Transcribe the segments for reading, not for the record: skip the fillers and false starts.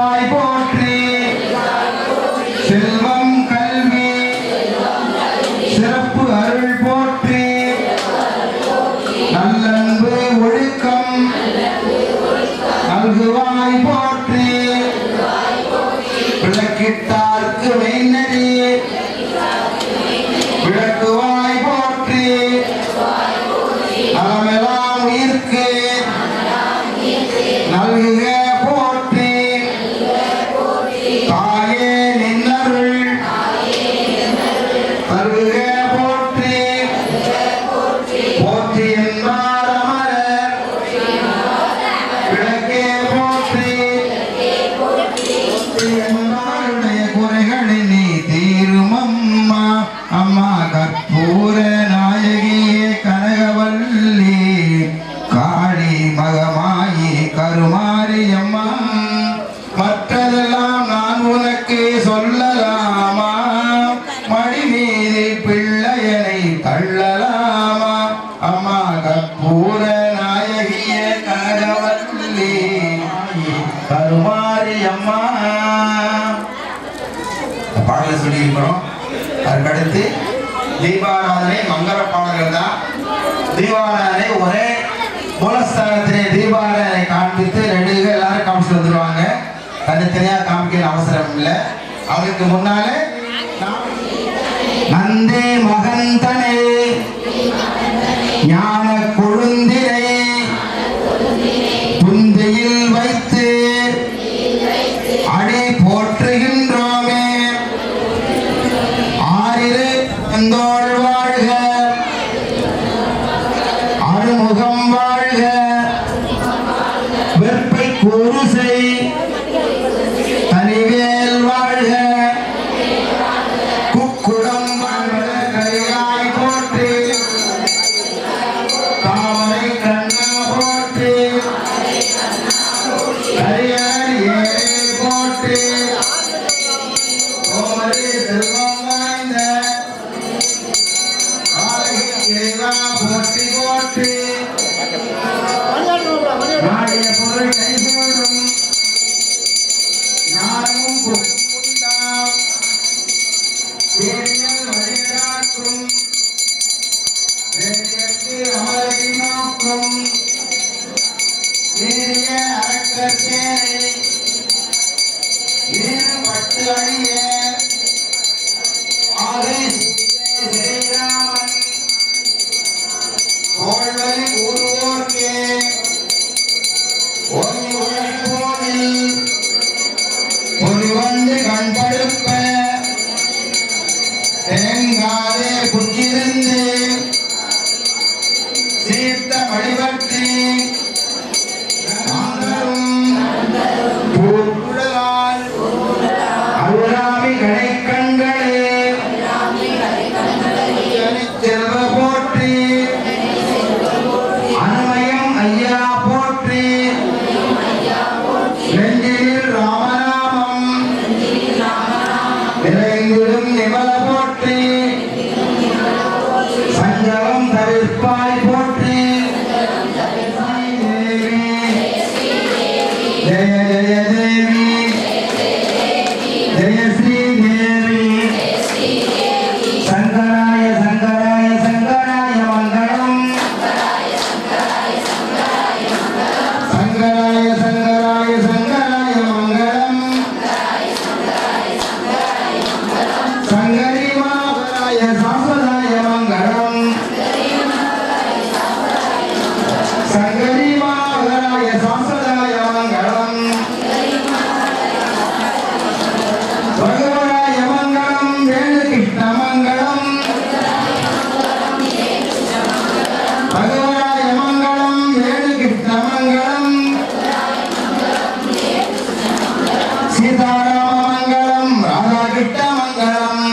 பெருவாய் போற்றி செல்வம் கல்வி சிறப்பு அருள் போற்றி நல்லன்பு ஒழுக்கம் நல்குவாய் போற்றி விளக்கிட்டார்க்கு மெய்நெறி விளக்குவாய் போற்றி நலமெல்லாம் உயிர்க்கு நல்குக போற்றி தாயே நின்னருள் தருக போற்றி போற்றி என்பார் அமரர் விளக்கே போற்றி என்பாருடைய குறைகளை நீ தீரும் அம்மா அம்மா கற்பூர நாயகியே கனகவல்லி காளி மகமாயி கருமாரியம்மா மற்றதெல்லாம் நான் உனக்கு சொல்லலாமா மடி மீது பிள்ளையனை தள்ளலாமா அம்மா கற்பூர நாயகிய கனகவல்லி கருமாரியம்மா பாடலை சொல்லியிருக்கிறோம். அதுக்கடுத்து தீபாராதனை மங்கள பாடல்கள் தான். தீபாராதனை ஒரே மூலஸ்தானத்திலே தீபாராதனை காண்பித்து நெடுக எல்லாரும் காமிச்சு வந்துடுவாங்க. தனித்தனியாக காமிக்கிற அவசரம் இல்லை. அவருக்கு முன்னாலே நந்தே மகந்தனே ஞான கொழுந்தினை புந்தியில் வைத்து அடி போற்றுகின்றோமே ஆறிரு அந்தோள் வாழ்க அருமுகம் வாழ்க வெப்பை கூறுசை தனிவேல் வாழ்க குக்குடம் வாழ்க கையாய் போற்றி தாமரை கண்ணா போற்றி கரியர் ஏறே போற்றி ஓமரே செல்வம் வாய்ந்த ஆலகி இறைவா போற்றி போற்றி நாடிய பொருள் கைகூடும் ஞானமும் உண்டாம் தேடியல் வழிகாட்டும் வேண்டியற்கு அமரை நோக்கும் நீரிய அரக்கச்சேனை நீர் பட்டு அழிய ஆகை ஸ்ரீராமன் கோள்வழி கூறுவோர்க்கே ஓங்கி உலகில் போதில் பொறிவந்து கண்படுப்ப தேங்காதே புற்றிருந்து சீர்த்த வழிபற்றி பூக்குழலால் அருளாமி கடைக்கண்களே செல்வ போற்றி அன்மயம் ஐயா போற்றி நெஞ்சில் ராமநாமம் நிறைந்திடும் நிமல போற்றி சஞ்சலம் தவிர்ப்பாய் போற்றி ஜெய ஜெய தேவி ஜெய ஸ்ரீ தேவி சங்கராய சங்கராய சங்கராய மங்களம் சங்கராய சங்கராய சங்கராய மங்களம் சங்கரி மாபராய சாஸ்வதாய மங்களம் சங்கரி மாபராய சாஸ்வதாய மங்களம் பகவராய மங்களம் வேணு கிருஷ்ண மங்களம் பகவராய மங்களம் வேணு கிருஷ்ண மங்களம் சீதாராம மங்களம் ராதாகிருஷ்ண மங்களம்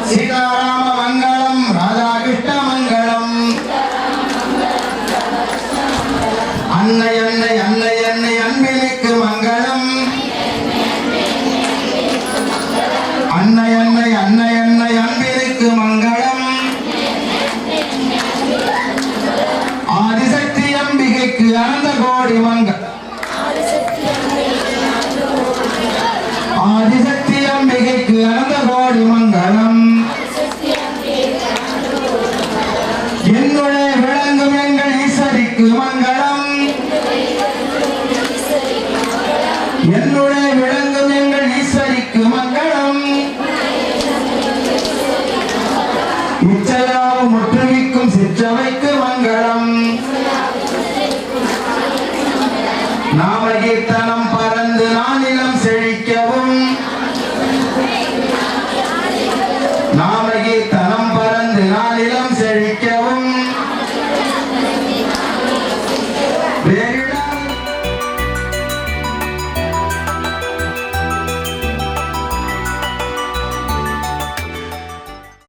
சீதாராம மங்களம் ராதாகிருஷ்ண மங்களம் அன்னை அன்னை அன்னை அன்னை அன்பினுக்கு மங்களம் அன்னை அன்னை அன்னை அன்னை அன்பினுக்கு மங்களம் ஆதிசக்தி அம்பிகைக்கு அனந்த கோடி மங்களம் ஆதிசக்தி அம்பிகைக்கு அனந்த கோடி மங்களம். என்னுடைய விளங்கும் எங்கள் ஈஸ்வரிக்கு மங்களம். என்னுடைய விளங்கும் எங்கள் ஈஸ்வரிக்கு மங்களம். இச்சையாவும் முற்றுவிக்கும் சிற்றவைக்கு